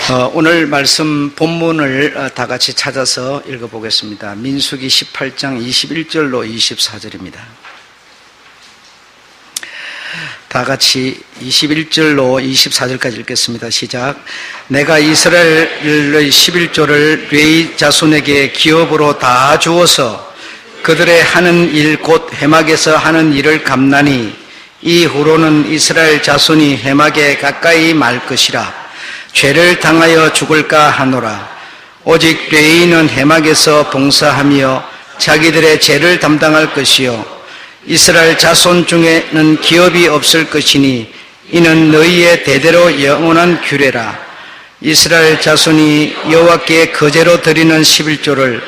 오늘 말씀 본문을 다 같이 찾아서 읽어보겠습니다. 민수기 18장 21절로 24절입니다. 다 같이 21절로 24절까지 읽겠습니다. 시작. 내가 이스라엘의 11조를 레위 자손에게 기업으로 다 주어서 그들의 하는 일 곧 해막에서 하는 일을 갚나니 이후로는 이스라엘 자손이 해막에 가까이 말 것이라. 죄를 당하여 죽을까 하노라. 오직 레위인은 해막에서 봉사하며 자기들의 죄를 담당할 것이요 이스라엘 자손 중에는 기업이 없을 것이니 이는 너희의 대대로 영원한 규례라. 이스라엘 자손이 여호와께 거제로 드리는 11조를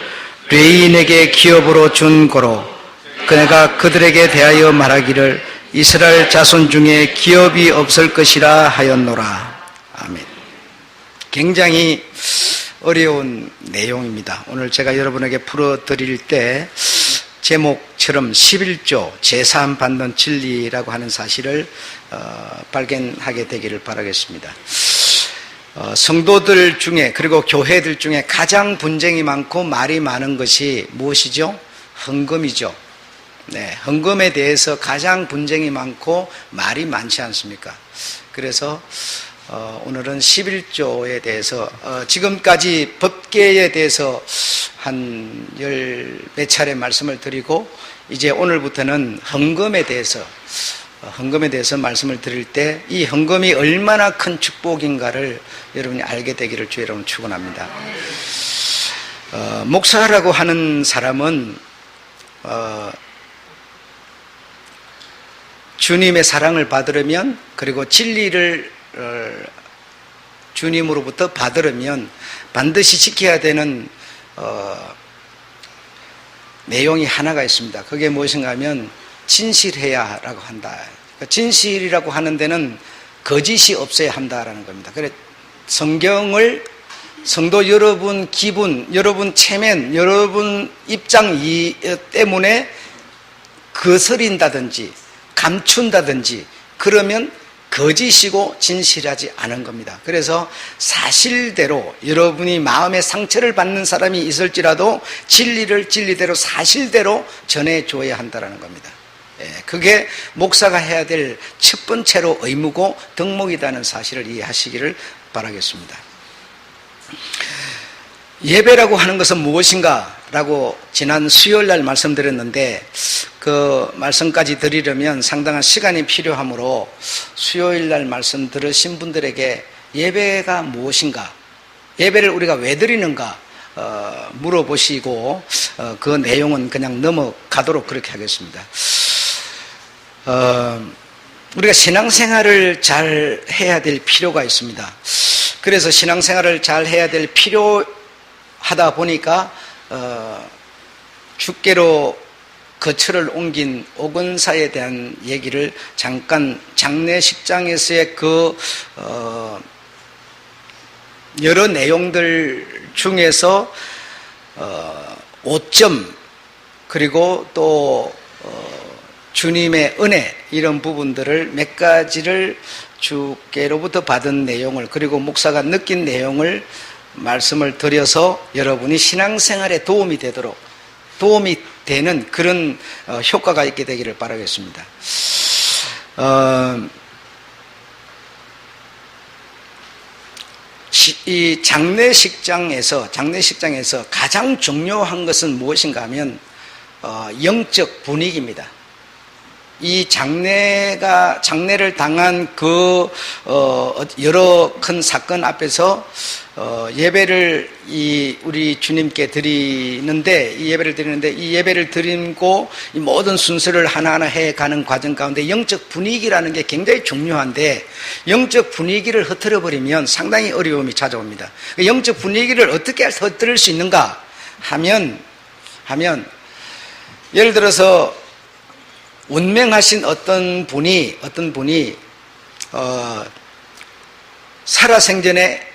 레위인에게 기업으로 준 고로 그네가 그들에게 대하여 말하기를 이스라엘 자손 중에 기업이 없을 것이라 하였노라. 아멘. 굉장히 어려운 내용입니다. 오늘 제가 여러분에게 풀어드릴 때 제목처럼 11조 제사함 받는 진리라고 하는 사실을 발견하게 되기를 바라겠습니다. 성도들 중에 그리고 교회들 중에 가장 분쟁이 많고 말이 많은 것이 무엇이죠? 헌금이죠. 네, 헌금에 대해서 가장 분쟁이 많고 말이 많지 않습니까? 그래서 오늘은 11조에 대해서 지금까지 법계에 대해서 한 열 몇 차례 말씀을 드리고 이제 오늘부터는 헌금에 대해서 말씀을 드릴 때 이 헌금이 얼마나 큰 축복인가를 여러분이 알게 되기를 주의 이름으로 축원합니다. 목사라고 하는 사람은 주님의 사랑을 받으려면 그리고 진리를 주님으로부터 받으려면 반드시 지켜야 되는 내용이 하나가 있습니다. 그게 무엇인가 하면 진실해야 라고 한다. 진실이라고 하는 데는 거짓이 없어야 한다라는 겁니다. 그래 성경을 성도 여러분 기분, 여러분 체면, 여러분 입장 때문에 거스린다든지 감춘다든지 그러면 거짓이고 진실하지 않은 겁니다. 그래서 사실대로 여러분이 마음의 상처를 받는 사람이 있을지라도 진리를 진리대로 사실대로 전해줘야 한다는 겁니다. 그게 목사가 해야 될 첫 번째로 의무고 덕목이라는 사실을 이해하시기를 바라겠습니다. 예배라고 하는 것은 무엇인가? 라고 지난 수요일날 말씀드렸는데 그 말씀까지 드리려면 상당한 시간이 필요하므로 수요일날 말씀 들으신 분들에게 예배가 무엇인가, 예배를 우리가 왜 드리는가 물어보시고 그 내용은 그냥 넘어가도록 그렇게 하겠습니다. 우리가 신앙생활을 잘 해야 될 필요가 있습니다. 그래서 신앙생활을 잘 해야 될 필요하다 보니까 주께로 거처를 옮긴 오건사에 대한 얘기를 잠깐 장례식장에서의 여러 내용들 중에서 5점 그리고 또 주님의 은혜 이런 부분들을 몇 가지를 주께로부터 받은 내용을 그리고 목사가 느낀 내용을 말씀을 드려서 여러분이 신앙생활에 도움이 되는 그런 효과가 있게 되기를 바라겠습니다. 이 장례식장에서 가장 중요한 것은 무엇인가 하면 영적 분위기입니다. 이 장례를 당한 여러 큰 사건 앞에서 예배를 우리 주님께 드리는데 이 예배를 드리고 이 모든 순서를 하나하나 해가는 과정 가운데 영적 분위기라는 게 굉장히 중요한데 영적 분위기를 흐트려 버리면 상당히 어려움이 찾아옵니다. 영적 분위기를 어떻게 흐트릴 수 있는가 하면 예를 들어서 운명하신 어떤 분이 살아생전에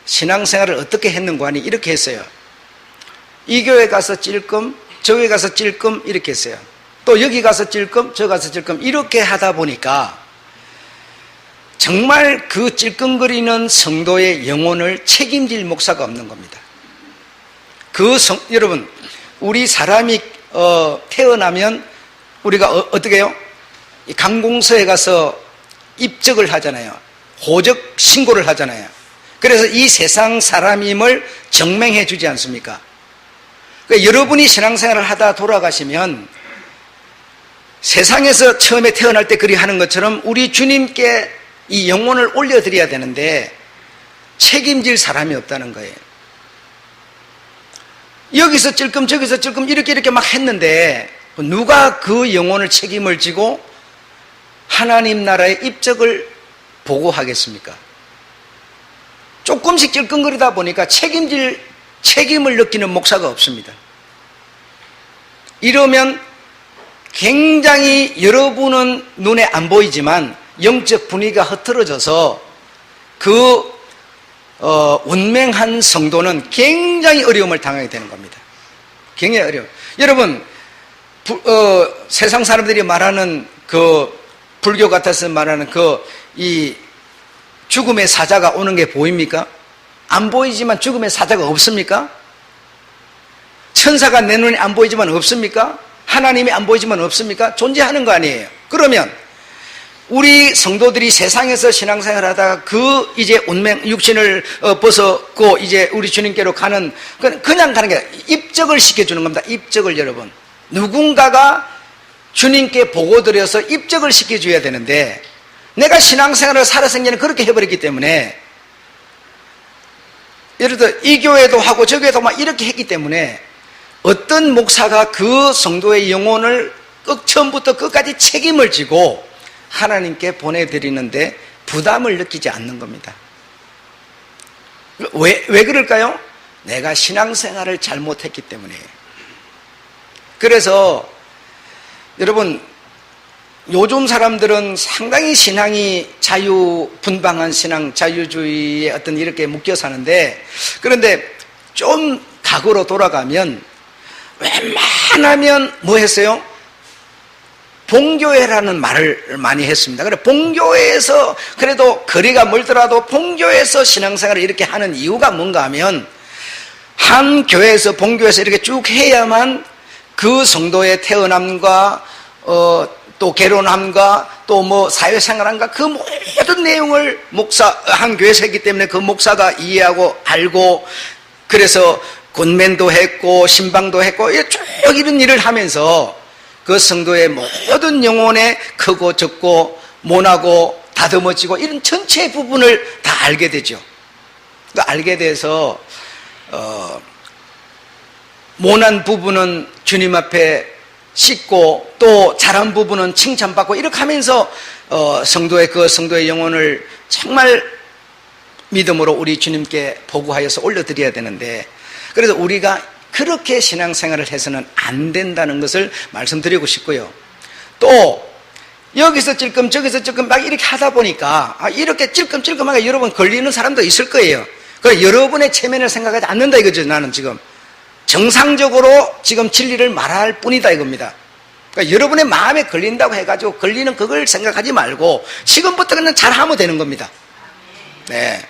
신앙생활을 어떻게 했는가 하니 이렇게 했어요. 이 교회 가서 찔끔 저 교회 가서 찔끔 이렇게 했어요. 또 여기 가서 찔끔 저 가서 찔끔 이렇게 하다 보니까 정말 그 찔끔거리는 성도의 영혼을 책임질 목사가 없는 겁니다. 여러분, 우리 사람이 태어나면 우리가 어떻게 해요? 관공서에 가서 입적을 하잖아요. 호적 신고를 하잖아요. 그래서 이 세상 사람임을 증명해 주지 않습니까? 그러니까 여러분이 신앙생활을 하다 돌아가시면 세상에서 처음에 태어날 때 그리 하는 것처럼 우리 주님께 이 영혼을 올려드려야 되는데 책임질 사람이 없다는 거예요. 여기서 찔끔 저기서 찔끔 이렇게 막 했는데 누가 그 영혼을 책임을 지고 하나님 나라의 입적을 보고하겠습니까? 조금씩 찔끔거리다 보니까 책임을 느끼는 목사가 없습니다. 이러면 굉장히 여러분은 눈에 안 보이지만 영적 분위기가 흐트러져서 그 운맹한 성도는 굉장히 어려움을 당하게 되는 겁니다. 굉장히 어려움. 여러분, 세상 사람들이 말하는 불교 같아서 말하는 이 죽음의 사자가 오는 게 보입니까? 안 보이지만 죽음의 사자가 없습니까? 천사가 내 눈에 안 보이지만 없습니까? 하나님이 안 보이지만 없습니까? 존재하는 거 아니에요. 그러면 우리 성도들이 세상에서 신앙생활 하다가 이제 육신을 벗었고 이제 우리 주님께로 가는, 그냥 가는 게 아니라 입적을 시켜주는 겁니다. 입적을 여러분. 누군가가 주님께 보고드려서 입적을 시켜줘야 되는데 내가 신앙생활을 살아생전에 그렇게 해버렸기 때문에 예를 들어 이 교회도 하고 저 교회도 막 이렇게 했기 때문에 어떤 목사가 그 성도의 영혼을 처음부터 끝까지 책임을 지고 하나님께 보내드리는데 부담을 느끼지 않는 겁니다. 왜 그럴까요? 내가 신앙생활을 잘못했기 때문에. 그래서 여러분, 요즘 사람들은 상당히 신앙이 자유분방한 신앙, 자유주의에 어떤 이렇게 묶여 사는데, 그런데 좀 과거로 돌아가면 웬만하면 뭐 했어요? 봉교회라는 말을 많이 했습니다. 그래, 봉교회에서 그래도 거리가 멀더라도 봉교회에서 신앙생활을 이렇게 하는 이유가 뭔가 하면 한 교회에서 봉교회에서 이렇게 쭉 해야만 그 성도의 태어남과 또 결혼함과 또 뭐 사회생활함과 그 모든 내용을 한 교회에서 했기 때문에 그 목사가 이해하고 알고, 그래서 군맨도 했고 신방도 했고 쭉 이런 일을 하면서 그 성도의 모든 영혼에 크고 적고 모나고 다듬어지고 이런 전체 부분을 다 알게 되죠. 알게 돼서 모난 부분은 주님 앞에 씻고 또 잘한 부분은 칭찬받고 이렇게 하면서 성도의 영혼을 정말 믿음으로 우리 주님께 보고하여서 올려드려야 되는데, 그래서 우리가 그렇게 신앙생활을 해서는 안 된다는 것을 말씀드리고 싶고요. 또 여기서 찔끔 저기서 찔끔 막 이렇게 하다 보니까 이렇게 찔끔찔끔하게 여러분 걸리는 사람도 있을 거예요. 그래서 여러분의 체면을 생각하지 않는다 이거죠. 나는 지금 정상적으로 지금 진리를 말할 뿐이다 이겁니다. 그러니까 여러분의 마음에 걸린다고 해가지고 걸리는 그걸 생각하지 말고 지금부터 그냥 잘하면 되는 겁니다. 네.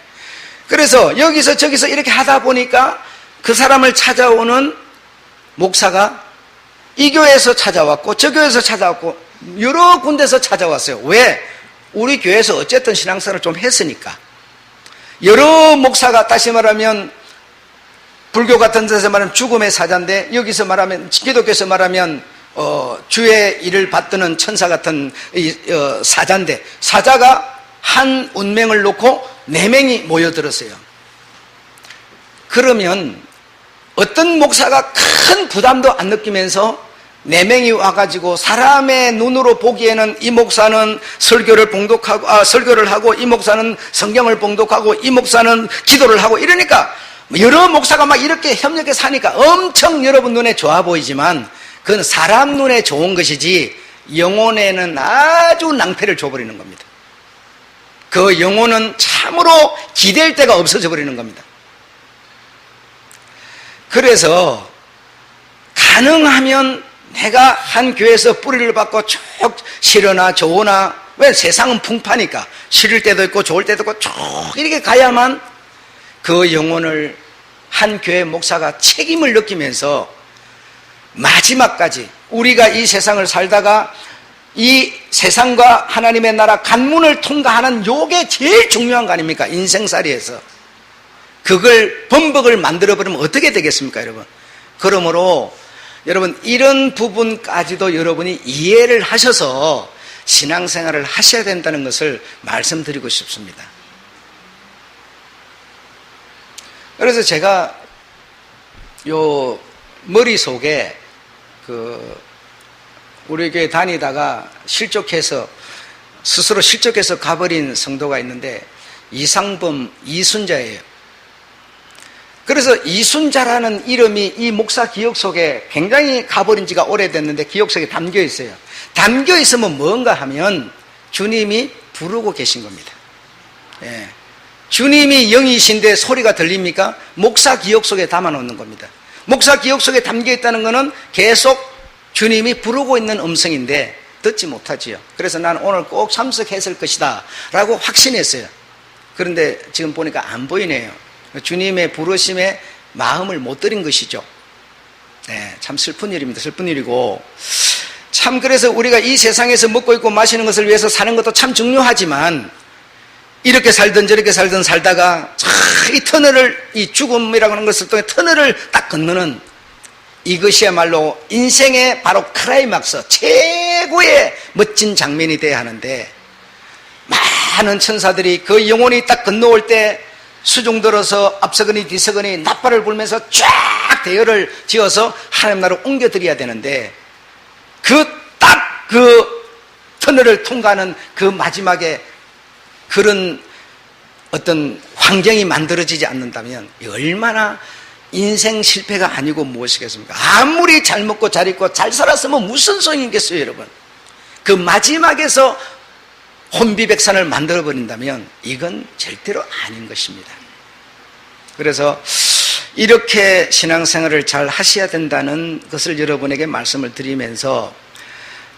그래서 여기서 저기서 이렇게 하다 보니까 그 사람을 찾아오는 목사가 이 교회에서 찾아왔고 저 교회에서 찾아왔고 여러 군데서 찾아왔어요. 왜? 우리 교회에서 어쨌든 신앙생활을 좀 했으니까. 여러 목사가, 다시 말하면 불교 같은 데서 말하면 죽음의 사자인데, 여기서 말하면 기독교에서 말하면 주의 일을 받드는 천사 같은 사자인데, 사자가 한 운명을 놓고 4명이 모여들었어요. 그러면 어떤 목사가 큰 부담도 안 느끼면서 4명이 와가지고 사람의 눈으로 보기에는 이 목사는 설교를 하고 이 목사는 성경을 봉독하고 이 목사는 기도를 하고 이러니까 여러 목사가 막 이렇게 협력해 사니까 엄청 여러분 눈에 좋아 보이지만 그건 사람 눈에 좋은 것이지 영혼에는 아주 낭패를 줘버리는 겁니다. 그 영혼은 참으로 기댈 데가 없어져 버리는 겁니다. 그래서 가능하면 내가 한 교회에서 뿌리를 받고 쭉 싫으나 좋으나 왜? 세상은 풍파니까. 싫을 때도 있고 좋을 때도 있고 쭉 이렇게 가야만 그 영혼을 한 교회 목사가 책임을 느끼면서 마지막까지 우리가 이 세상을 살다가 이 세상과 하나님의 나라 관문을 통과하는 요게 제일 중요한 거 아닙니까? 인생살이에서. 그걸 범벅을 만들어버리면 어떻게 되겠습니까, 여러분? 그러므로 여러분 이런 부분까지도 여러분이 이해를 하셔서 신앙생활을 하셔야 된다는 것을 말씀드리고 싶습니다. 그래서 제가 요 머릿속에 우리 교회 다니다가 스스로 실족해서 가버린 성도가 있는데 이상범 이순자예요. 그래서 이순자라는 이름이 이 목사 기억 속에 굉장히 가버린 지가 오래됐는데 기억 속에 담겨 있어요. 담겨 있으면 뭔가 하면 주님이 부르고 계신 겁니다. 예. 주님이 영이신데 소리가 들립니까? 목사 기억 속에 담아놓는 겁니다. 목사 기억 속에 담겨 있다는 것은 계속 주님이 부르고 있는 음성인데 듣지 못하지요. 그래서 나는 오늘 꼭 참석했을 것이다 라고 확신했어요. 그런데 지금 보니까 안 보이네요. 주님의 부르심에 마음을 못 들인 것이죠. 네, 참 슬픈 일입니다. 슬픈 일이고 참 그래서 우리가 이 세상에서 먹고 있고 마시는 것을 위해서 사는 것도 참 중요하지만 이렇게 살든 저렇게 살든 살다가 이 터널을, 이 죽음이라고 하는 것을 통해 터널을 딱 건너는 이것이야말로 인생의 바로 클라이막스, 최고의 멋진 장면이 돼야 하는데 많은 천사들이 그 영혼이 딱 건너올 때 수중 들어서 앞서거니 뒤서거니 나팔을 불면서 쫙 대열을 지어서 하나님 나라로 옮겨드려야 되는데 그 터널을 통과하는 그 마지막에 그런 어떤 환경이 만들어지지 않는다면 얼마나 인생 실패가 아니고 무엇이겠습니까? 아무리 잘 먹고 잘 입고 잘 살았으면 무슨 소용이겠어요, 여러분? 그 마지막에서 혼비백산을 만들어버린다면 이건 절대로 아닌 것입니다. 그래서 이렇게 신앙생활을 잘 하셔야 된다는 것을 여러분에게 말씀을 드리면서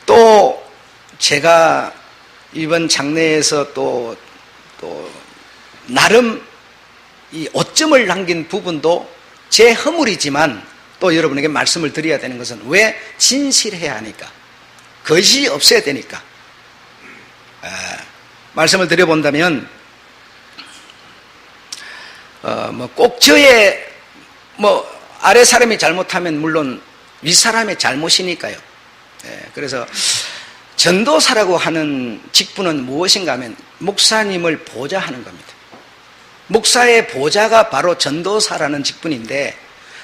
또 제가 이번 장례에서 또 나름 이 오점을 남긴 부분도 제 허물이지만 또 여러분에게 말씀을 드려야 되는 것은 왜 진실해야 하니까 거짓이 없어야 되니까 말씀을 드려본다면 꼭 저의 아래 사람이 잘못하면 물론 윗 사람의 잘못이니까요. 그래서 전도사라고 하는 직분은 무엇인가 하면 목사님을 보좌하는 겁니다. 목사의 보좌가 바로 전도사라는 직분인데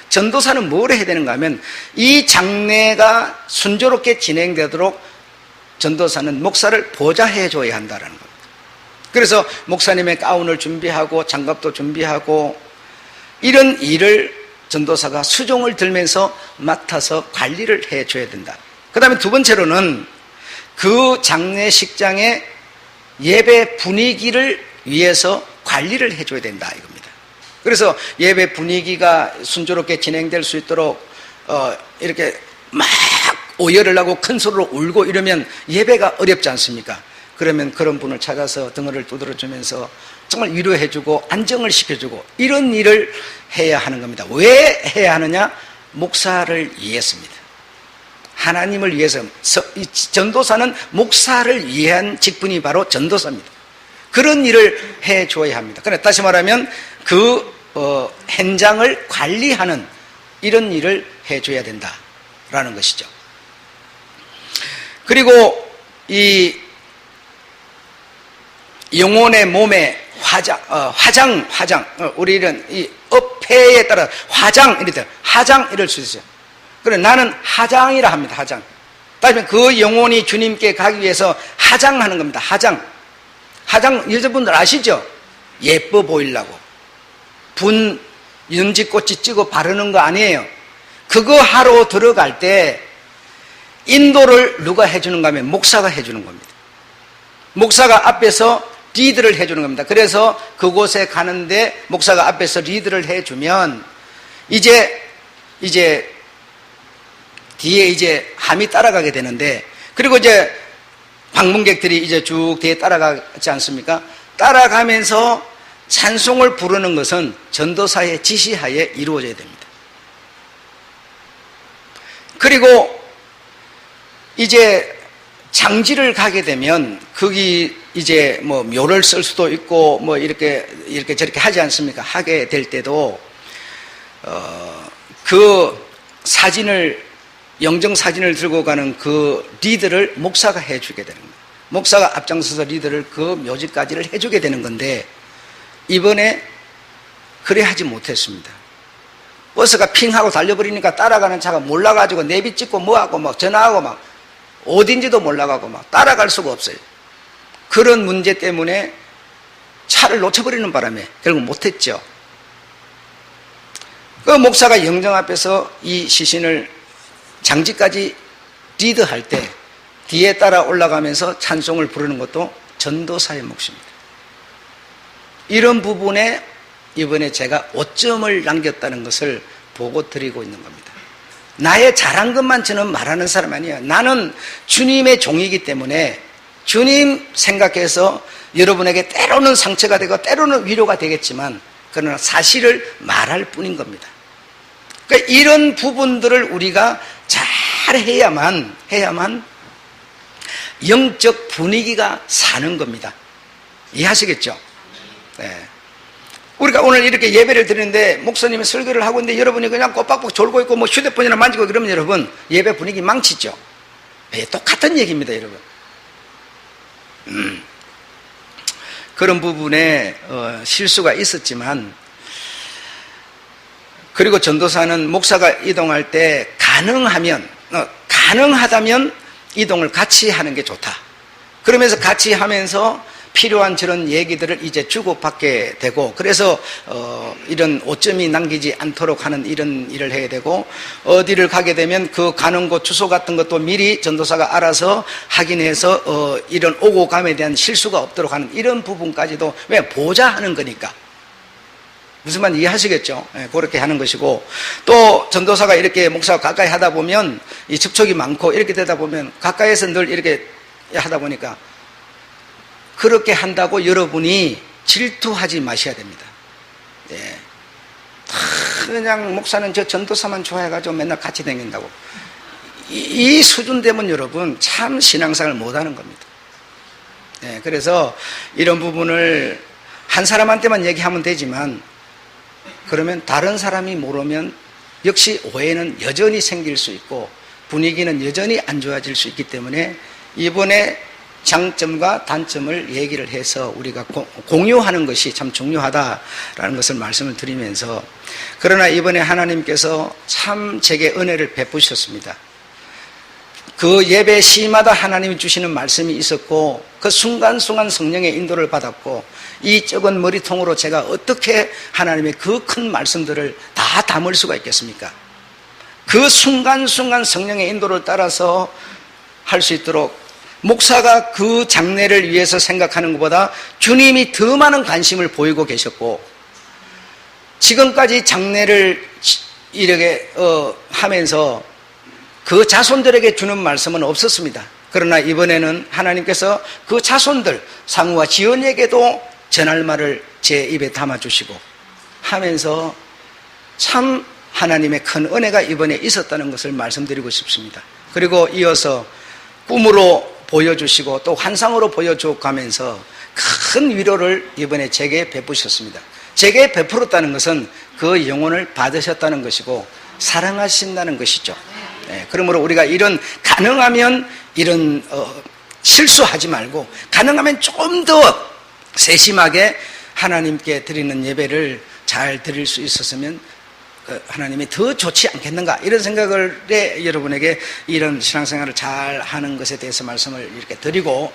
전도사는 뭘 해야 되는가 하면 이 장례가 순조롭게 진행되도록 전도사는 목사를 보좌해 줘야 한다는 겁니다. 그래서 목사님의 가운을 준비하고 장갑도 준비하고 이런 일을 전도사가 수종을 들면서 맡아서 관리를 해 줘야 된다. 그 다음에 두 번째로는 그 장례식장의 예배 분위기를 위해서 관리를 해줘야 된다 이겁니다. 그래서 예배 분위기가 순조롭게 진행될 수 있도록 이렇게 막 오열을 하고 큰 소리로 울고 이러면 예배가 어렵지 않습니까? 그러면 그런 분을 찾아서 등을 두드려주면서 정말 위로해주고 안정을 시켜주고 이런 일을 해야 하는 겁니다. 왜 해야 하느냐? 목사를 위해서입니다. 하나님을 위해서. 전도사는 목사를 위한 직분이 바로 전도사입니다. 그런 일을 해줘야 합니다. 그러나 다시 말하면 그 현장을 관리하는 이런 일을 해줘야 된다라는 것이죠. 그리고 이 영혼의 몸에 화장, 우리는 이 어폐에 따라 화장, 이럴 수 있어요. 그래, 나는 하장이라 합니다, 하장. 다시면 그 영혼이 주님께 가기 위해서 하장하는 겁니다, 하장. 여자분들 아시죠? 예뻐 보이려고. 연지꽃이 찍어 바르는 거 아니에요. 그거 하러 들어갈 때 인도를 누가 해주는가 하면 목사가 해주는 겁니다. 목사가 앞에서 리드를 해주는 겁니다. 그래서 그곳에 가는데 목사가 앞에서 리드를 해주면 이제 뒤에 함이 따라가게 되는데 그리고 이제 방문객들이 이제 쭉 뒤에 따라가지 않습니까? 따라가면서 찬송을 부르는 것은 전도사의 지시하에 이루어져야 됩니다. 그리고 이제 장지를 가게 되면 거기 이제 뭐 묘를 쓸 수도 있고 뭐 이렇게 저렇게 하지 않습니까? 하게 될 때도 그 사진을 영정 사진을 들고 가는 그 리드를 목사가 해주게 되는 거예요. 목사가 앞장서서 리드를 그 묘지까지를 해주게 되는 건데 이번에 그래 하지 못했습니다. 버스가 핑하고 달려버리니까 따라가는 차가 몰라가지고 내비 찍고 뭐하고 막 전화하고 막 어딘지도 몰라가고 막 따라갈 수가 없어요. 그런 문제 때문에 차를 놓쳐버리는 바람에 결국 못했죠. 그 목사가 영정 앞에서 이 시신을 장지까지 리드할 때 뒤에 따라 올라가면서 찬송을 부르는 것도 전도사의 몫입니다. 이런 부분에 이번에 제가 5점을 남겼다는 것을 보고 드리고 있는 겁니다. 나의 잘한 것만 저는 말하는 사람 아니에요. 나는 주님의 종이기 때문에 주님 생각해서 여러분에게 때로는 상처가 되고 때로는 위로가 되겠지만 그러나 사실을 말할 뿐인 겁니다. 그러니까 이런 부분들을 우리가 잘 해야만 영적 분위기가 사는 겁니다. 이해하시겠죠? 네. 우리가 오늘 이렇게 예배를 드리는데 목사님이 설교를 하고 있는데 여러분이 그냥 꼬박꼬박 졸고 있고 뭐 휴대폰이나 만지고 그러면 여러분 예배 분위기 망치죠. 네, 똑같은 얘기입니다, 여러분. 그런 부분에 실수가 있었지만 그리고 전도사는 목사가 이동할 때 가능하다면 이동을 같이 하는 게 좋다. 그러면서 같이 하면서 필요한 저런 얘기들을 이제 주고받게 되고 그래서 이런 오점이 남기지 않도록 하는 이런 일을 해야 되고 어디를 가게 되면 그 가는 곳 주소 같은 것도 미리 전도사가 알아서 확인해서 이런 오고 감에 대한 실수가 없도록 하는 이런 부분까지도 왜 보좌하는 거니까 무슨 말 이해하시겠죠? 네, 그렇게 하는 것이고 또 전도사가 이렇게 목사가 가까이 하다 보면 이 접촉이 많고 이렇게 되다 보면 가까이에서 늘 이렇게 하다 보니까 그렇게 한다고 여러분이 질투하지 마셔야 됩니다. 네. 그냥 목사는 저 전도사만 좋아해가지고 맨날 같이 다닌다고 이 수준 되면 여러분 참 신앙생활을 못하는 겁니다. 네, 그래서 이런 부분을 한 사람한테만 얘기하면 되지만 그러면 다른 사람이 모르면 역시 오해는 여전히 생길 수 있고 분위기는 여전히 안 좋아질 수 있기 때문에 이번에 장점과 단점을 얘기를 해서 우리가 공유하는 것이 참 중요하다라는 것을 말씀을 드리면서 그러나 이번에 하나님께서 참 제게 은혜를 베푸셨습니다. 그 예배 시마다 하나님이 주시는 말씀이 있었고 그 순간순간 성령의 인도를 받았고 이 적은 머리통으로 제가 어떻게 하나님의 그 큰 말씀들을 다 담을 수가 있겠습니까? 그 순간순간 성령의 인도를 따라서 할 수 있도록 목사가 그 장례를 위해서 생각하는 것보다 주님이 더 많은 관심을 보이고 계셨고 지금까지 장례를 이렇게 하면서 그 자손들에게 주는 말씀은 없었습니다. 그러나 이번에는 하나님께서 그 자손들 상우와 지연에게도 전할 말을 제 입에 담아주시고 하면서 참 하나님의 큰 은혜가 이번에 있었다는 것을 말씀드리고 싶습니다. 그리고 이어서 꿈으로 보여주시고 또 환상으로 보여줘가면서 큰 위로를 이번에 제게 베푸셨습니다. 제게 베풀었다는 것은 그 영혼을 받으셨다는 것이고 사랑하신다는 것이죠. 네, 그러므로 우리가 가능하면 이런 실수하지 말고 가능하면 좀 더 세심하게 하나님께 드리는 예배를 잘 드릴 수 있었으면 하나님이 더 좋지 않겠는가 이런 생각을 여러분에게 이런 신앙생활을 잘 하는 것에 대해서 말씀을 이렇게 드리고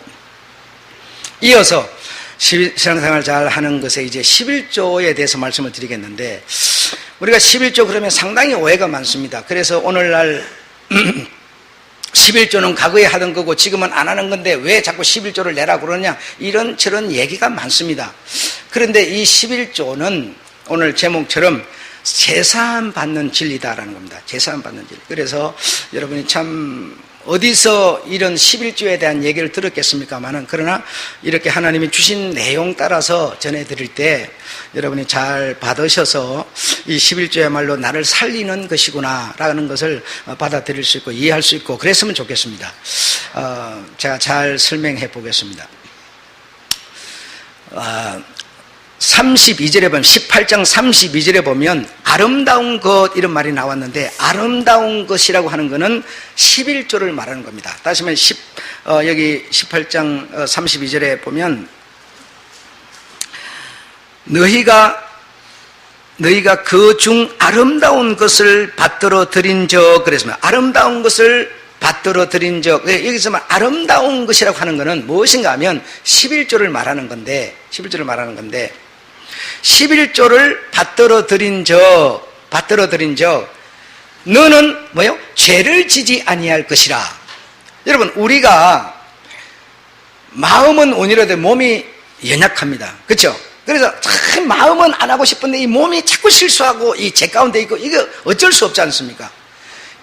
이어서 신앙생활 잘 하는 것에 이제 11조에 대해서 말씀을 드리겠는데 우리가 11조 그러면 상당히 오해가 많습니다. 그래서 오늘날 11조는 과거에 하던 거고 지금은 안 하는 건데 왜 자꾸 11조를 내라 그러냐 이런 저런 얘기가 많습니다. 그런데 이 11조는 오늘 제목처럼 제사함 받는 진리다라는 겁니다. 제사함 받는 진리. 그래서 여러분이 참 어디서 이런 11조에 대한 얘기를 들었겠습니까만은, 그러나 이렇게 하나님이 주신 내용 따라서 전해드릴 때 여러분이 잘 받으셔서 이 11조야말로 나를 살리는 것이구나 라는 것을 받아들일 수 있고 이해할 수 있고 그랬으면 좋겠습니다. 제가 잘 설명해 보겠습니다. 32절에 보면, 18장 32절에 보면 아름다운 것 이런 말이 나왔는데, 아름다운 것이라고 하는 것은 11조를 말하는 겁니다. 다시 말하면 여기 18장 32절에 보면 너희가 그 중 아름다운 것을 받들어 드린 적, 그랬습니다. 아름다운 것을 받들어 드린 적, 여기서 아름다운 것이라고 하는 것은 무엇인가 하면 11조를 말하는 건데, 11조를 받들어 드린 적, 너는 뭐요? 죄를 지지 아니할 것이라. 여러분, 우리가 마음은 온유로되 몸이 연약합니다. 그렇죠? 그래서 참 마음은 안 하고 싶은데 이 몸이 자꾸 실수하고 이 죄 가운데 있고, 이거 어쩔 수 없지 않습니까?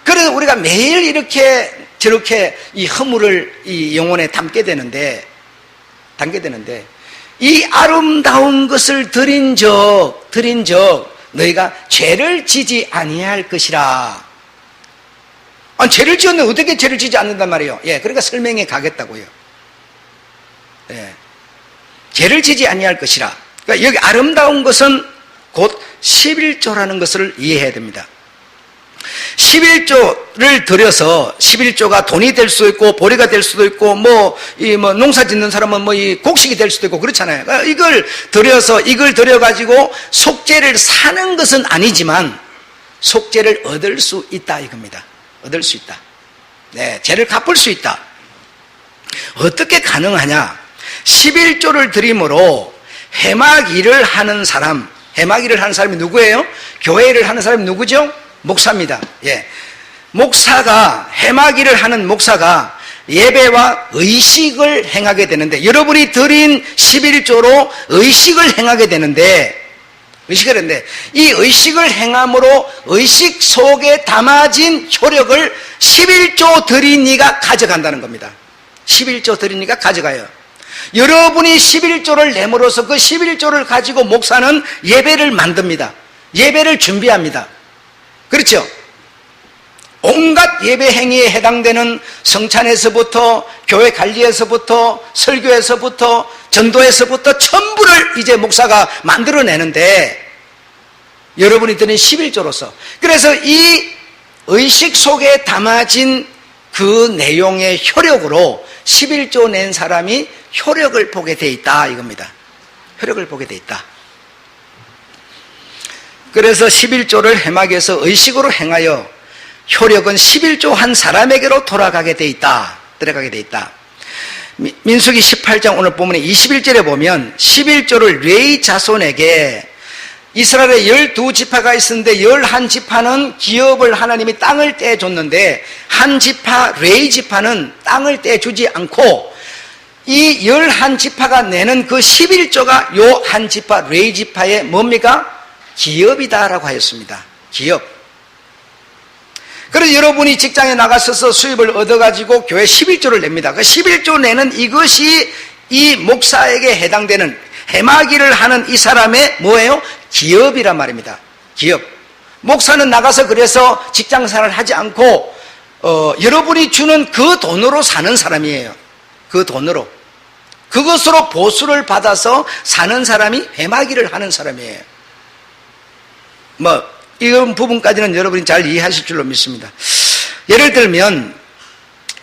그래서 우리가 매일 이렇게 저렇게 이 허물을 이 영혼에 담게 되는데 이 아름다운 것을 드린 적 너희가 죄를 지지 아니할 것이라. 아니, 죄를 지었는데 어떻게 죄를 지지 않는단 말이에요? 예, 그러니까 설명해 가겠다고요. 예, 죄를 지지 아니할 것이라. 그러니까 여기 아름다운 것은 곧 11조라는 것을 이해해야 됩니다. 11조를 들여서, 11조가 돈이 될 수도 있고 보리가 될 수도 있고 농사 짓는 사람은 이 곡식이 될 수도 있고 그렇잖아요. 그러니까 이걸 들여가지고 속죄를 사는 것은 아니지만 속죄를 얻을 수 있다 이겁니다. 얻을 수 있다. 네, 죄를 갚을 수 있다. 어떻게 가능하냐? 11조를 드림으로 해막 일을 하는 사람이 누구예요? 교회 일을 하는 사람이 누구죠? 목사입니다. 예. 해막 일을 하는 목사가 예배와 의식을 행하게 되는데, 여러분이 드린 11조로 의식을 행하게 되는데, 이 의식을 행함으로 의식 속에 담아진 효력을 11조 드린 이가 가져간다는 겁니다. 11조 드린 이가 가져가요. 여러분이 11조를 내므로서 그 11조를 가지고 목사는 예배를 만듭니다. 예배를 준비합니다. 그렇죠? 온갖 예배 행위에 해당되는 성찬에서부터 교회 관리에서부터 설교에서부터 전도에서부터 전부를 이제 목사가 만들어내는데, 여러분이 드린 11조로서, 그래서 이 의식 속에 담아진 그 내용의 효력으로 11조 낸 사람이 효력을 보게 돼 있다 이겁니다. 효력을 보게 돼 있다. 그래서 11조를 해막에서 의식으로 행하여 효력은 11조 한 사람에게로 돌아가게 돼 있다. 들어가게 돼 있다. 민수기 18장 오늘 본문에 21절에 보면 11조를 레위 자손에게, 이스라엘에 12지파가 있었는데 11지파는 기업을 하나님이 땅을 떼줬는데 한 지파 레위 지파는 땅을 떼주지 않고 이 11지파가 내는 그 11조가 요 한 지파 레위 지파의 뭡니까? 기업이다라고 하였습니다. 기업. 그래서 여러분이 직장에 나가셔서 수입을 얻어가지고 교회 11조를 냅니다. 그 11조 내는 이것이 이 목사에게 해당되는 해마기를 하는 이 사람의 뭐예요? 기업이란 말입니다. 기업. 목사는 나가서 그래서 직장생활을 하지 않고 여러분이 주는 그 돈으로 사는 사람이에요. 그 돈으로. 그것으로 보수를 받아서 사는 사람이 해마기를 하는 사람이에요. 이런 부분까지는 여러분이 잘 이해하실 줄로 믿습니다. 예를 들면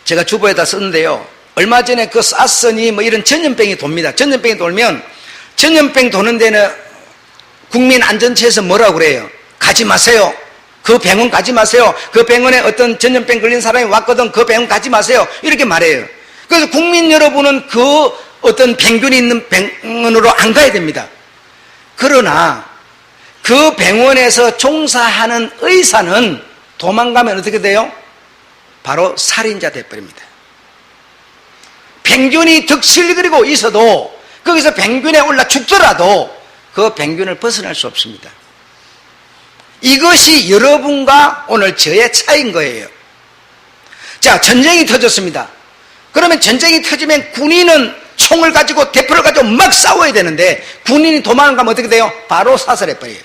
제가 주보에다 썼는데요. 얼마 전에 그 사스니 이런 전염병이 돕니다. 전염병이 돌면 전염병 도는 데는 국민안전처에서 뭐라고 그래요? 가지 마세요. 그 병원 가지 마세요. 그 병원에 어떤 전염병 걸린 사람이 왔거든. 그 병원 가지 마세요. 이렇게 말해요. 그래서 국민 여러분은 그 어떤 병균이 있는 병원으로 안 가야 됩니다. 그러나 그 병원에서 종사하는 의사는 도망가면 어떻게 돼요? 바로 살인자 돼버립니다. 병균이 득실거리고 있어도 거기서 병균에 올라 죽더라도 그 병균을 벗어날 수 없습니다. 이것이 여러분과 오늘 저의 차이인 거예요. 자, 전쟁이 터졌습니다. 그러면 전쟁이 터지면 군인은 총을 가지고 대포를 가지고 막 싸워야 되는데 군인이 도망가면 어떻게 돼요? 바로 사살해버려요.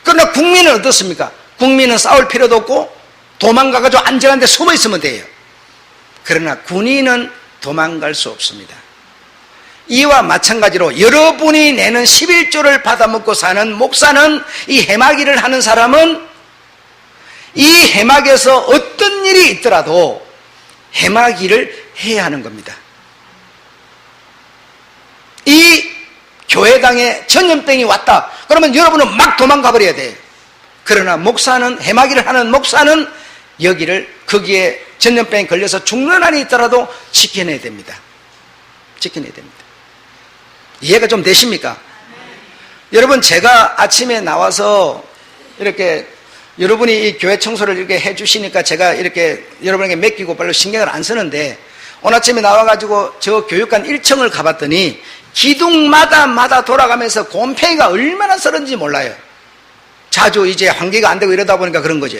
그러나 국민은 어떻습니까? 국민은 싸울 필요도 없고 도망가가지고 안전한 데 숨어 있으면 돼요. 그러나 군인은 도망갈 수 없습니다. 이와 마찬가지로 여러분이 내는 11조를 받아먹고 사는 목사는, 이 해마기를 하는 사람은 이 해마기에서 어떤 일이 있더라도 해마기를 해야 하는 겁니다. 이 교회당에 전염병이 왔다 그러면 여러분은 막 도망가 버려야 돼요. 그러나 목사는, 해마기를 하는 목사는 여기를, 거기에 전염병이 걸려서 죽는 한이 있더라도 지켜내야 됩니다. 지켜내야 됩니다. 이해가 좀 되십니까? 여러분, 제가 아침에 나와서 이렇게 여러분이 이 교회 청소를 이렇게 해주시니까 제가 이렇게 여러분에게 맡기고 별로 신경을 안 쓰는데, 오늘 아침에 나와가지고 저 교육관 1층을 가봤더니 기둥마다 돌아가면서 곰팡이가 얼마나 썰었는지 몰라요. 자주 이제 환기가 안 되고 이러다 보니까 그런 거죠.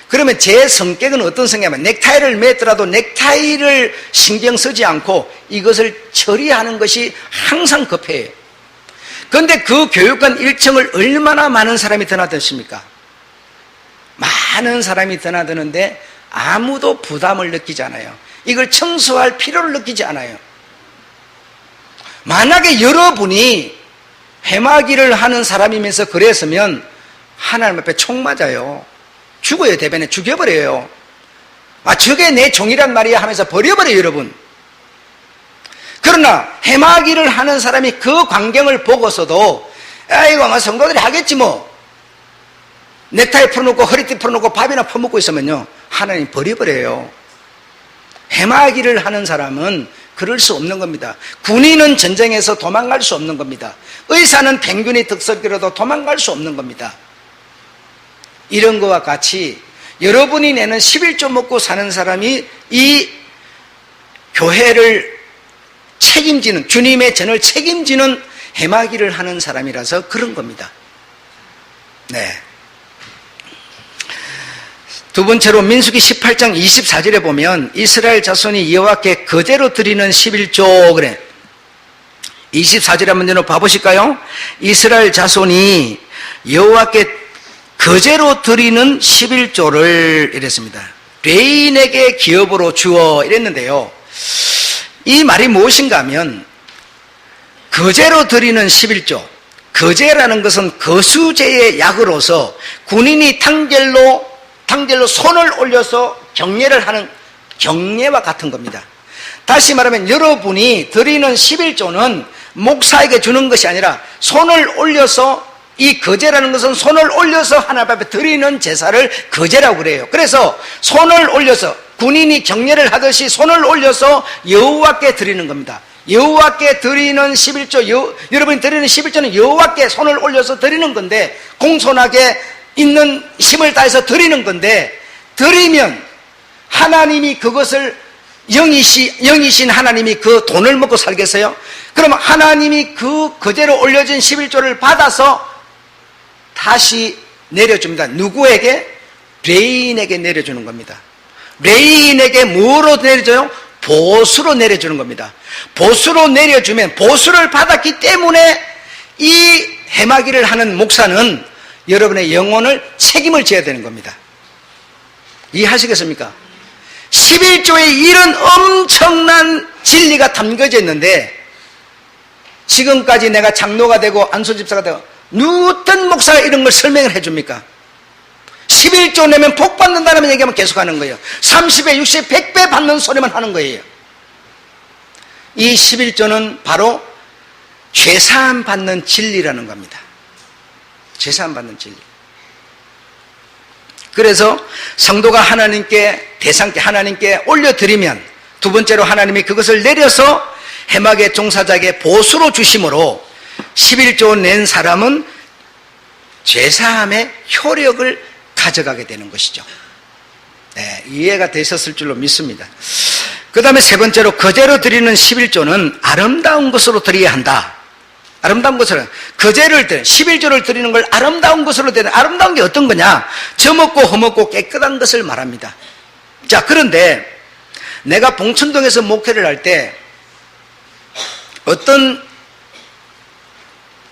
그러면 제 성격은 어떤 성격이냐면, 넥타이를 맸더라도 넥타이를 신경 쓰지 않고 이것을 처리하는 것이 항상 급해요. 그런데 그 교육관 1층을 얼마나 많은 사람이 드나드십니까? 많은 사람이 드나드는데 아무도 부담을 느끼지 않아요. 이걸 청소할 필요를 느끼지 않아요. 만약에 여러분이 해마기를 하는 사람이면서 그랬으면 하나님 앞에 총 맞아요. 죽어요. 대변에 죽여버려요. 아, 저게 내 종이란 말이야 하면서 버려버려요, 여러분. 그러나 해마기를 하는 사람이 그 광경을 보고서도 아이고 아마 성도들이 하겠지 뭐, 넥타이 풀어놓고 허리띠 풀어놓고 밥이나 퍼먹고 있으면요, 하나님 버려버려요. 해마기를 하는 사람은 그럴 수 없는 겁니다. 군인은 전쟁에서 도망갈 수 없는 겁니다. 의사는 펭귄이 득석이라도 도망갈 수 없는 겁니다. 이런 것과 같이 여러분이 내는 11조 먹고 사는 사람이 이 교회를 책임지는, 주님의 전을 책임지는 해마기를 하는 사람이라서 그런 겁니다. 네. 두 번째로 민수기 18장 24절에 보면 이스라엘 자손이 여호와께 거제로 드리는 11조 그래. 24절에 한번 여러분 봐보실까요? 이스라엘 자손이 여호와께 거제로 드리는 11조를 이랬습니다. 레인에게 기업으로 주어 이랬는데요. 이 말이 무엇인가 하면, 거제로 드리는 11조, 거제라는 것은 거수제의 약으로서 군인이 탕젤로 손을 올려서 경례를 하는 경례와 같은 겁니다. 다시 말하면 여러분이 드리는 11조는 목사에게 주는 것이 아니라 손을 올려서, 이 거제라는 것은 손을 올려서 하나님 앞에 드리는 제사를 거제라고 그래요. 그래서 손을 올려서 군인이 경례를 하듯이 손을 올려서 여호와께 드리는 겁니다. 여호와께 드리는 11조, 여러분이 드리는 11조는 여호와께 손을 올려서 드리는 건데, 공손하게 있는 힘을 다해서 드리는 건데, 드리면 하나님이 그것을, 영이신 하나님이 그 돈을 먹고 살겠어요? 그러면 하나님이 그 거제로 올려진 11조를 받아서 다시 내려줍니다. 누구에게? 레인에게 내려주는 겁니다. 레인에게 뭐로 내려줘요? 보수로 내려주는 겁니다. 보수로 내려주면, 보수를 받았기 때문에 이 해마기를 하는 목사는 여러분의 영혼을 책임을 져야 되는 겁니다. 이해하시겠습니까? 11조에 이런 엄청난 진리가 담겨져 있는데, 지금까지 내가 장로가 되고 안수집사가 되고 어떤 목사가 이런 걸 설명을 해줍니까? 11조 내면 복 받는다는 얘기하면 계속 하는 거예요. 30배, 60배, 100배 받는 소리만 하는 거예요. 이 11조는 바로 죄사함 받는 진리라는 겁니다. 죄사함 받는 진리. 그래서 성도가 하나님께, 대상께 하나님께 올려드리면, 두 번째로 하나님이 그것을 내려서 해마게 종사자에게 보수로 주심으로 11조 낸 사람은 죄사함의 효력을 가져가게 되는 것이죠. 네, 이해가 되셨을 줄로 믿습니다. 그 다음에 세 번째로 거제로 드리는 11조는 아름다운 것으로 드려야 한다. 아름다운 것으로, 거제를 11조를 드리는 걸 아름다운 것으로 드리는, 아름다운 게 어떤 거냐? 저먹고 허먹고 깨끗한 것을 말합니다. 자, 그런데 내가 봉천동에서 목회를 할 때 어떤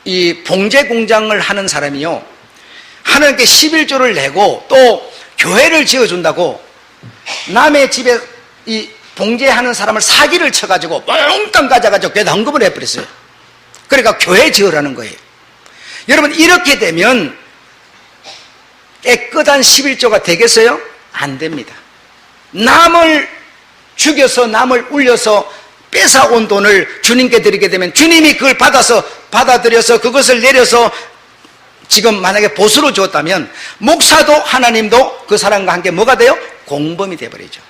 이 봉제 공장을 하는 사람이요, 하나님께 11조를 내고 또 교회를 지어준다고 남의 집에 이 봉제하는 사람을 사기를 쳐가지고 몽땅 가져가지고 교회에 헌금을 해버렸어요. 그러니까 교회 지으라는 거예요. 여러분, 이렇게 되면 깨끗한 11조가 되겠어요? 안 됩니다. 남을 죽여서 남을 울려서 뺏어온 돈을 주님께 드리게 되면 주님이 그걸 받아들여서 그것을 내려서 지금 만약에 보수로 주었다면 목사도 하나님도 그 사람과 함께 뭐가 돼요? 공범이 되어버리죠.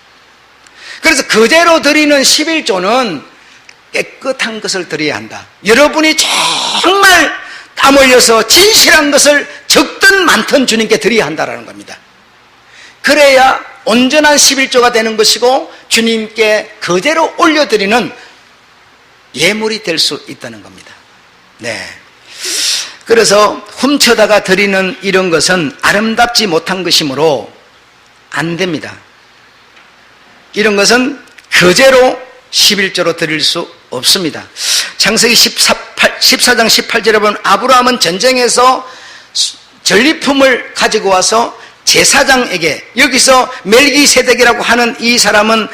그래서 그대로 드리는 11조는 깨끗한 것을 드려야 한다. 여러분이 정말 땀 흘려서 진실한 것을 적든 많든 주님께 드려야 한다는 겁니다. 그래야 온전한 11조가 되는 것이고 주님께 그대로 올려드리는 예물이 될 수 있다는 겁니다. 네. 그래서 훔쳐다가 드리는 이런 것은 아름답지 못한 것이므로 안 됩니다. 이런 것은 그대로 11조로 드릴 수 없습니다. 창세기 14장 18절에 보면 아브라함은 전쟁에서 전리품을 가지고 와서 제사장에게, 여기서 멜기세덱이라고 하는 이 사람은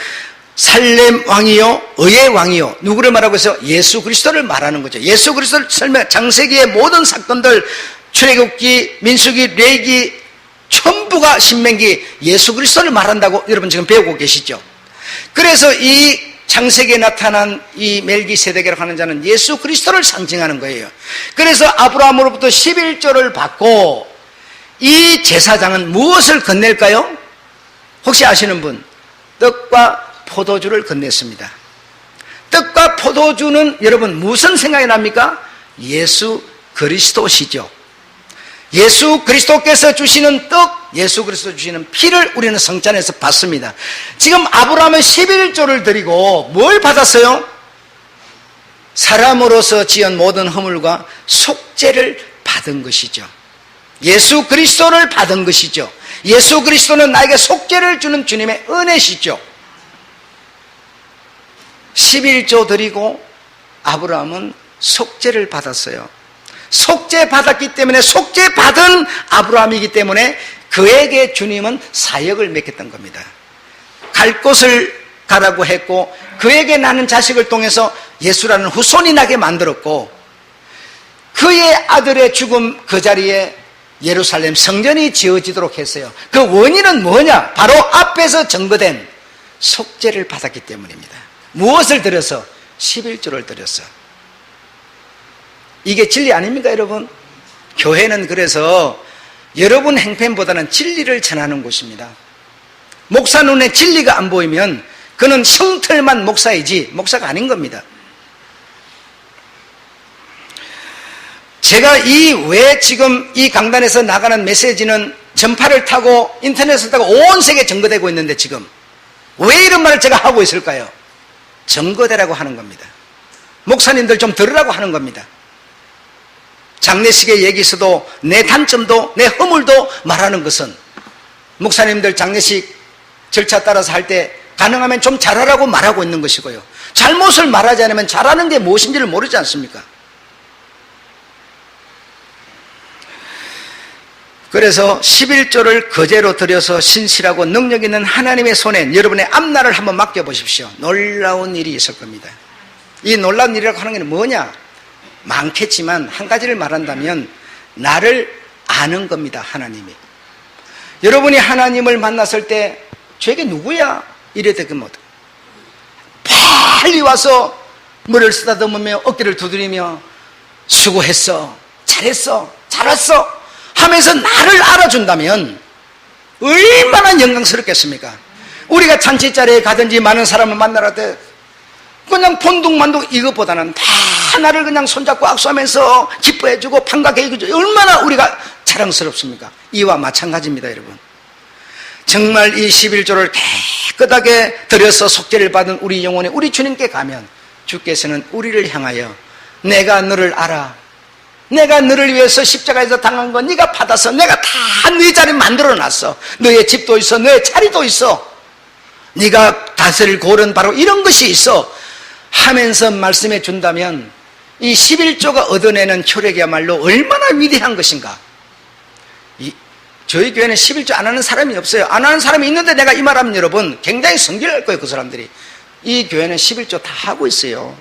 살렘 왕이요 의의 왕이요, 누구를 말하고 있어요? 예수 그리스도를 말하는 거죠. 예수 그리스도를 설명, 창세기의 모든 사건들, 출애굽기, 민수기, 레위기 전부가 신명기 예수 그리스도를 말한다고 여러분 지금 배우고 계시죠. 그래서 이 창세기에 나타난 이 멜기세덱이라고 하는 자는 예수 그리스도를 상징하는 거예요. 그래서 아브라함으로부터 11조를 받고 이 제사장은 무엇을 건넬까요? 혹시 아시는 분? 떡과 포도주를 건넸습니다. 떡과 포도주는 여러분 무슨 생각이 납니까? 예수 그리스도시죠. 예수 그리스도께서 주시는 떡, 예수 그리스도 주시는 피를 우리는 성찬에서 받습니다. 지금 아브라함은 11조를 드리고 뭘 받았어요? 사람으로서 지은 모든 허물과 속죄를 받은 것이죠. 예수 그리스도를 받은 것이죠. 예수 그리스도는 나에게 속죄를 주는 주님의 은혜시죠. 11조 드리고 아브라함은 속죄를 받았어요. 속죄 받았기 때문에, 속죄 받은 아브라함이기 때문에 그에게 주님은 사역을 맡겼던 겁니다. 갈 곳을 가라고 했고, 그에게 나는 자식을 통해서 예수라는 후손이 나게 만들었고, 그의 아들의 죽음 그 자리에 예루살렘 성전이 지어지도록 했어요. 그 원인은 뭐냐? 바로 앞에서 증거된 속죄를 받았기 때문입니다. 무엇을 드려서? 11조를 드렸어. 이게 진리 아닙니까, 여러분? 교회는 그래서 여러분 행편보다는 진리를 전하는 곳입니다. 목사 눈에 진리가 안 보이면 그는 형틀만 목사이지 목사가 아닌 겁니다. 제가 왜 지금 이 강단에서 나가는 메시지는 전파를 타고 인터넷을 타고 온 세계에 전거되고 있는데 지금 왜 이런 말을 제가 하고 있을까요? 전거되라고 하는 겁니다. 목사님들 좀 들으라고 하는 겁니다. 장례식의 얘기에서도 내 단점도 내 허물도 말하는 것은, 목사님들 장례식 절차 따라서 할 때 가능하면 좀 잘하라고 말하고 있는 것이고요, 잘못을 말하지 않으면 잘하는 게 무엇인지를 모르지 않습니까? 그래서 11조를 거제로 드려서 신실하고 능력 있는 하나님의 손에 여러분의 앞날을 한번 맡겨보십시오. 놀라운 일이 있을 겁니다. 이 놀라운 일이라고 하는 게 뭐냐? 많겠지만 한 가지를 말한다면 나를 아는 겁니다. 하나님이. 여러분이 하나님을 만났을 때 저에게 누구야? 이래 되면 빨리 와서 머리를 쓰다듬으며 어깨를 두드리며 수고했어, 잘했어, 잘 왔어 하면서 나를 알아준다면 얼마나 영광스럽겠습니까? 우리가 잔치자리에 가든지 많은 사람을 만나러 때 그냥 폰둥만둥 이것보다는 다 나를 그냥 손잡고 악수하면서 기뻐해주고 반갑게 얼마나 우리가 자랑스럽습니까? 이와 마찬가지입니다, 여러분. 정말 이 11조를 깨끗하게 드려서 속죄를 받은 우리 영혼에 우리 주님께 가면 주께서는 우리를 향하여 내가 너를 알아, 내가 너를 위해서 십자가에서 당한 거 네가 받아서 내가 다 네 자리 만들어놨어, 너의 집도 있어, 너의 자리도 있어, 네가 다스릴 골은 바로 이런 것이 있어 하면서 말씀해 준다면 이 11조가 얻어내는 효력이야말로 얼마나 위대한 것인가. 저희 교회는 11조 안 하는 사람이 없어요. 안 하는 사람이 있는데 내가 이 말하면 여러분 굉장히 성질날 거예요. 그 사람들이. 이 교회는 11조 다 하고 있어요.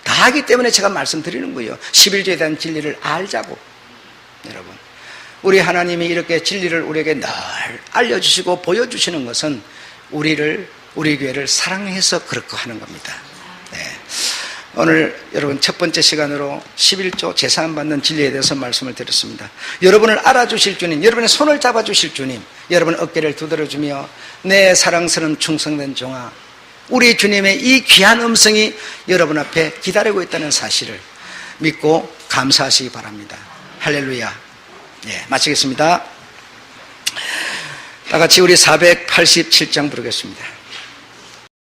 다 하기 때문에 제가 말씀드리는 거예요. 11조에 대한 진리를 알자고. 여러분, 우리 하나님이 이렇게 진리를 우리에게 늘 알려주시고 보여주시는 것은 우리 교회를 사랑해서 그렇게 하는 겁니다. 네. 오늘 여러분 첫 번째 시간으로 11조 제사함 받는 진리에 대해서 말씀을 드렸습니다. 여러분을 알아주실 주님, 여러분의 손을 잡아주실 주님, 여러분 어깨를 두드려주며 내 사랑스러운 충성된 종아, 우리 주님의 이 귀한 음성이 여러분 앞에 기다리고 있다는 사실을 믿고 감사하시기 바랍니다. 할렐루야. 예, 마치겠습니다. 다 같이 우리 487장 부르겠습니다.